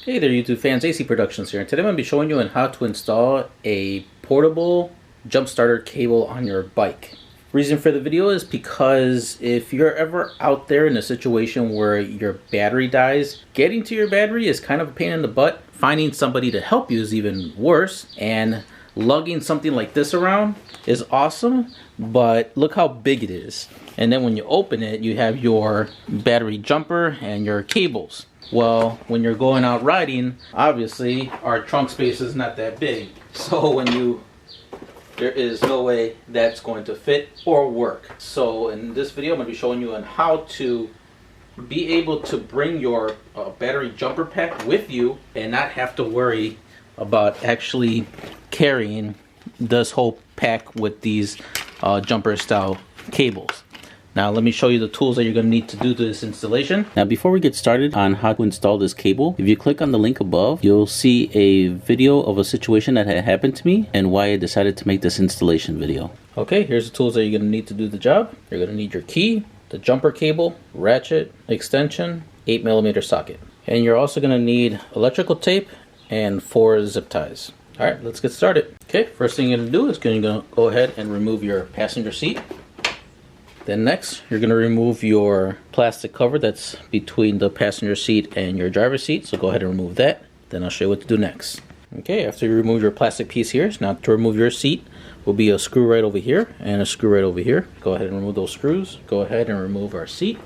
Hey there YouTube fans, AC Productions here, and today I'm going to be showing you on how to install a portable jump starter cable on your bike. Reason for the video is because if you're ever out there in a situation where your battery dies, getting to your battery is kind of a pain in the butt. Finding somebody to help you is even worse, and lugging something like this around is awesome, but look how big it is. And then when you open it, you have your battery jumper and your cables. Well, when you're going out riding, obviously our trunk space is not that big. So there is no way that's going to fit or work. So in this video, I'm going to be showing you on how to be able to bring your battery jumper pack with you and not have to worry about actually carrying this whole pack with these jumper style cables. Now let me show you the tools that you're going to need to do this installation. Now before we get started on how to install this cable, if you click on the link above, you'll see a video of a situation that had happened to me and why I decided to make this installation video. Okay, here's the tools that you're going to need to do the job. You're going to need your key, the jumper cable, ratchet, extension, 8mm socket. And you're also going to need electrical tape and 4 zip ties. Alright, let's get started. Okay, first thing you're going to do is going to go ahead and remove your passenger seat. Then next, you're going to remove your plastic cover that's between the passenger seat and your driver's seat. So go ahead and remove that. Then I'll show you what to do next. Okay, after you remove your plastic piece here, now to remove your seat will be a screw right over here and a screw right over here. Go ahead and remove those screws. Go ahead and remove our seat.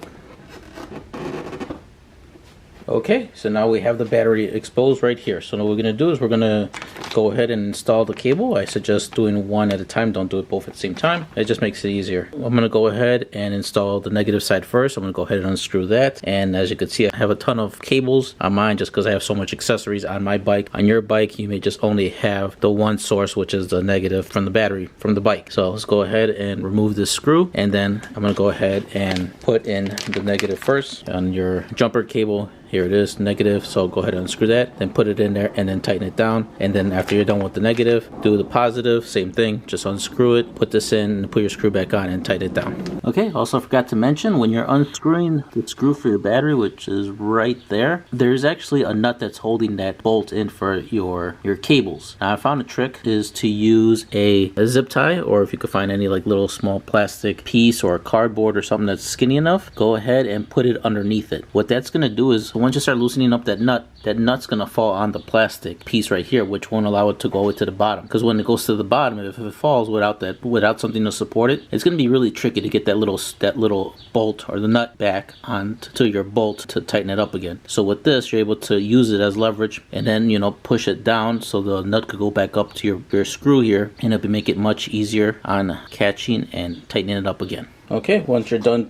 Okay, so now we have the battery exposed right here. So what we're going to do is we're going to go ahead and install the cable. I suggest doing one at a time. Don't do it both at the same time. It just makes it easier. I'm going to go ahead and install the negative side first. I'm going to go ahead and unscrew that. And as you can see, I have a ton of cables on mine just because I have so much accessories on my bike. On your bike, you may just only have the one source, which is the negative from the battery from the bike. So let's go ahead and remove this screw. And then I'm going to go ahead and put in the negative first on your jumper cable. Here it is, negative, so go ahead and unscrew that, then put it in there and then tighten it down. And then after you're done with the negative, do the positive, same thing, just unscrew it, put this in, and put your screw back on and tighten it down. Okay, also forgot to mention, when you're unscrewing the screw for your battery, which is right there, there's actually a nut that's holding that bolt in for your cables. Now I found a trick is to use a zip tie, or if you could find any like little small plastic piece or cardboard or something that's skinny enough, go ahead and put it underneath it. What that's going to do is once you start loosening up that nut's gonna fall on the plastic piece right here, which won't allow it to go to the bottom. Because when it goes to the bottom, if it falls without something to support it, it's gonna be really tricky to get that little bolt or the nut back onto your bolt to tighten it up again. So with this, you're able to use it as leverage and then push it down so the nut could go back up to your screw here, and it'll make it much easier on catching and tightening it up again. Okay, once you're done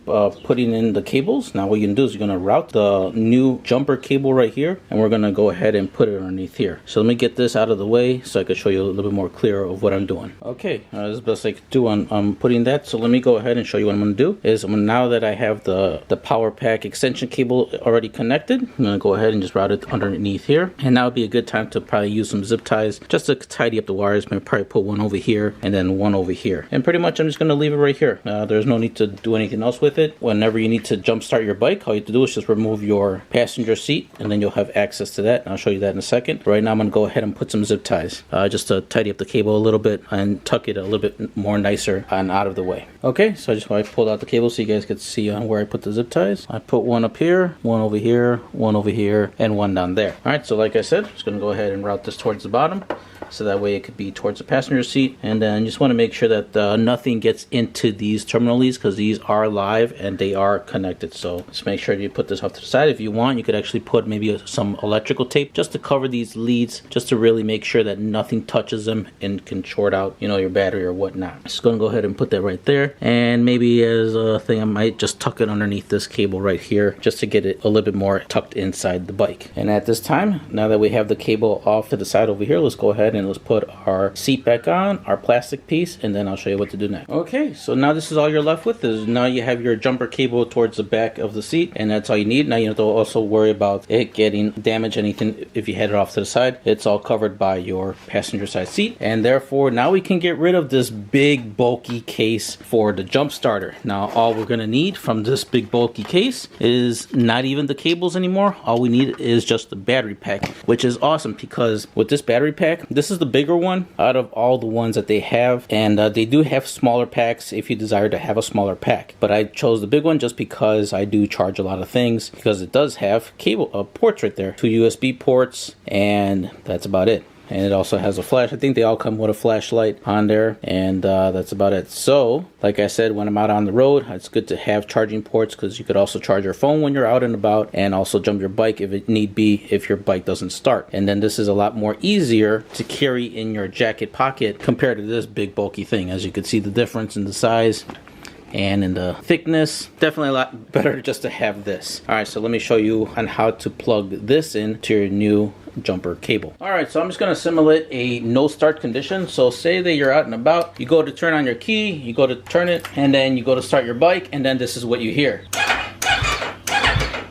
putting in the cables, now what you're going to do is you're going to route the new jumper cable right here, and we're going to go ahead and put it underneath here. So let me get this out of the way so I can show you a little bit more clear of what I'm doing. Okay, this is the best I could do on putting that. So let me go ahead and show you what I'm going to do. Is now that I have the power pack extension cable already connected, I'm going to go ahead and just route it underneath here. And now would be a good time to probably use some zip ties just to tidy up the wires. Maybe probably put one over here and then one over here. And pretty much I'm just going to leave it right here. There's no need to do anything else with it. Whenever you need to jump start your bike, all you have to do is just remove your passenger seat and then you'll have access to that. And I'll show you that in a second. Right now I'm going to go ahead and put some zip ties just to tidy up the cable a little bit and tuck it a little bit more nicer and out of the way. Okay, so I pulled out the cable so you guys could see on where I put the zip ties. I put one up here, one over here, one over here, and one down there. Alright, so like I said, I'm just going to go ahead and route this towards the bottom, so that way it could be towards the passenger seat. And then you just want to make sure that nothing gets into these terminal leads, because these are live and they are connected. So just make sure you put this off to the side. If you want, you could actually put maybe some electrical tape just to cover these leads, just to really make sure that nothing touches them and can short out your battery or whatnot. Just going to go ahead and put that right there, and maybe as a thing I might just tuck it underneath this cable right here just to get it a little bit more tucked inside the bike. And at this time, now that we have the cable off to the side over here, let's go ahead ahead and let's put our seat back on, our plastic piece, and then I'll show you what to do next. Okay, so now this is all you're left with. Is now you have your jumper cable towards the back of the seat, and that's all you need. Now you don't have to also worry about it getting damaged, anything if you head it off to the side. It's all covered by your passenger side seat, and therefore now we can get rid of this big bulky case for the jump starter. Now all we're gonna need from this big bulky case is not even the cables anymore. All we need is just the battery pack, which is awesome because with this battery pack, this is the bigger one out of all the ones that they have, and they do have smaller packs if you desire to have a smaller pack, but I chose the big one just because I do charge a lot of things, because it does have cable ports right there, 2 USB ports, and that's about it. And it also has a flash. I think they all come with a flashlight on there, and that's about it. So like I said, when I'm out on the road, it's good to have charging ports, because you could also charge your phone when you're out and about, and also jump your bike if it need be, if your bike doesn't start. And then this is a lot more easier to carry in your jacket pocket compared to this big bulky thing. As you can see the difference in the size and in the thickness, definitely a lot better just to have this. All right, so let me show you on how to plug this into your new jumper cable. All right, so I'm just gonna simulate a no start condition. So say that you're out and about, you go to turn on your key, you go to turn it, and then you go to start your bike, and then this is what you hear.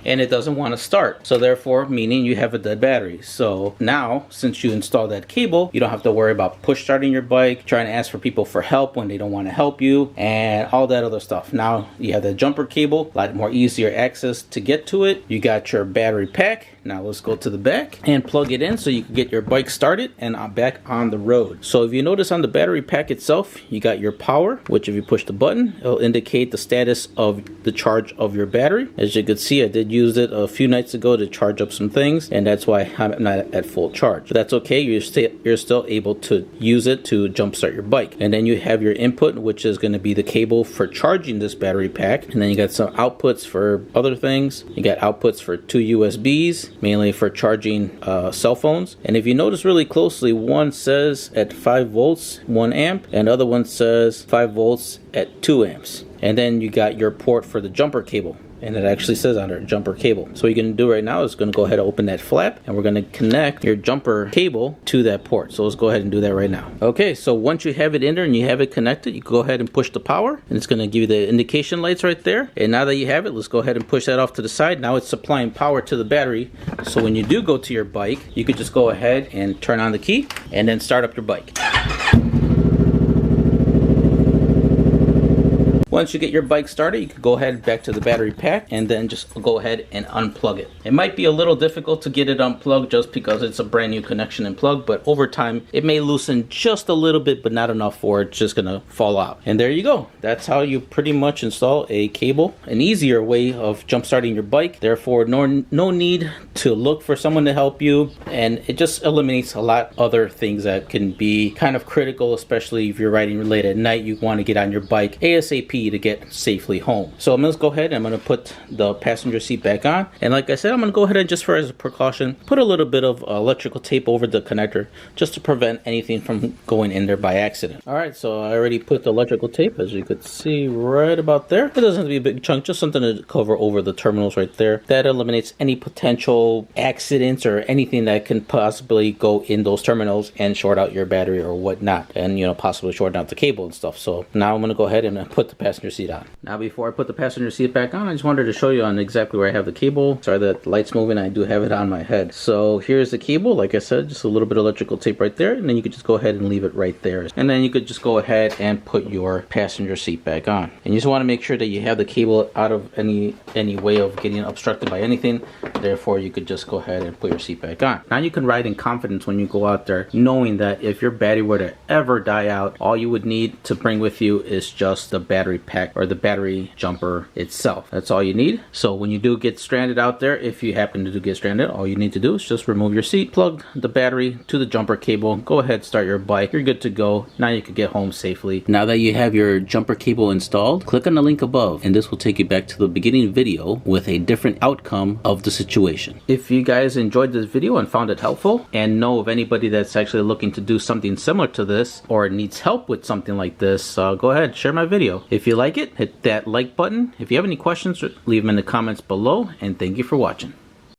And it doesn't want to start, so therefore meaning you have a dead battery. So now, since you installed that cable, you don't have to worry about push starting your bike, trying to ask for people for help when they don't want to help you, and all that other stuff. Now you have the jumper cable, a lot more easier access to get to it. You got your battery pack. Now let's go to the back and plug it in so you can get your bike started and back on the road. So if you notice on the battery pack itself, you got your power, which if you push the button, it'll indicate the status of the charge of your battery. As you can see, I did use it a few nights ago to charge up some things, and that's why I'm not at full charge. But that's okay, you're still able to use it to jumpstart your bike. And then you have your input, which is going to be the cable for charging this battery pack. And then you got some outputs for other things. You got outputs for 2 USBs, mainly for charging cell phones. And if you notice really closely, one says at 5 volts 1 amp, and other one says 5 volts at 2 amps. And then you got your port for the jumper cable, and it actually says on there jumper cable. So what you're going to do right now is going to go ahead and open that flap, and we're going to connect your jumper cable to that port. So let's go ahead and do that right now. Okay, so once you have it in there and you have it connected, you can go ahead and push the power, and it's going to give you the indication lights right there. And now that you have it, let's go ahead and push that off to the side. Now it's supplying power to the battery, so when you do go to your bike, you could just go ahead and turn on the key and then start up your bike. Once you get your bike started, you can go ahead back to the battery pack and then just go ahead and unplug it. It might be a little difficult to get it unplugged just because it's a brand new connection and plug, but over time it may loosen just a little bit, but not enough for it's just gonna fall out. And there you go. That's how you pretty much install a cable, an easier way of jump starting your bike. Therefore, no need to look for someone to help you, and it just eliminates a lot other things that can be kind of critical, especially if you're riding late at night. You want to get on your bike ASAP to get safely home. So I'm going to go ahead and I'm going to put the passenger seat back on, and like I said, I'm going to go ahead and just for as a precaution put a little bit of electrical tape over the connector just to prevent anything from going in there by accident. Alright, so I already put the electrical tape, as you could see right about there. It doesn't have to be a big chunk, just something to cover over the terminals right there. That eliminates any potential accidents or anything that can possibly go in those terminals and short out your battery or whatnot, and possibly short out the cable and stuff. So now I'm going to go ahead and put the passenger seat on. Now before I put the passenger seat back on, I just wanted to show you on exactly where I have the cable. Sorry that the light's moving, I do have it on my head. So here's the cable, like I said, just a little bit of electrical tape right there, and then you could just go ahead and leave it right there. And then you could just go ahead and put your passenger seat back on. And you just want to make sure that you have the cable out of any way of getting obstructed by anything. Therefore, you could just go ahead and put your seat back on. Now you can ride in confidence when you go out there, knowing that if your battery were to ever die out, all you would need to bring with you is just the battery pack or the battery jumper itself. That's all you need. So when you do get stranded out there, if you happen to get stranded, all you need to do is just remove your seat, plug the battery to the jumper cable, go ahead, start your bike, you're good to go. Now you can get home safely. Now that you have your jumper cable installed, click on the link above and this will take you back to the beginning video with a different outcome of the situation. If you guys enjoyed this video and found it helpful and know of anybody that's actually looking to do something similar to this or needs help with something like this, go ahead, share my video. If you like it, hit that like button. If you have any questions, leave them in the comments below, and thank you for watching.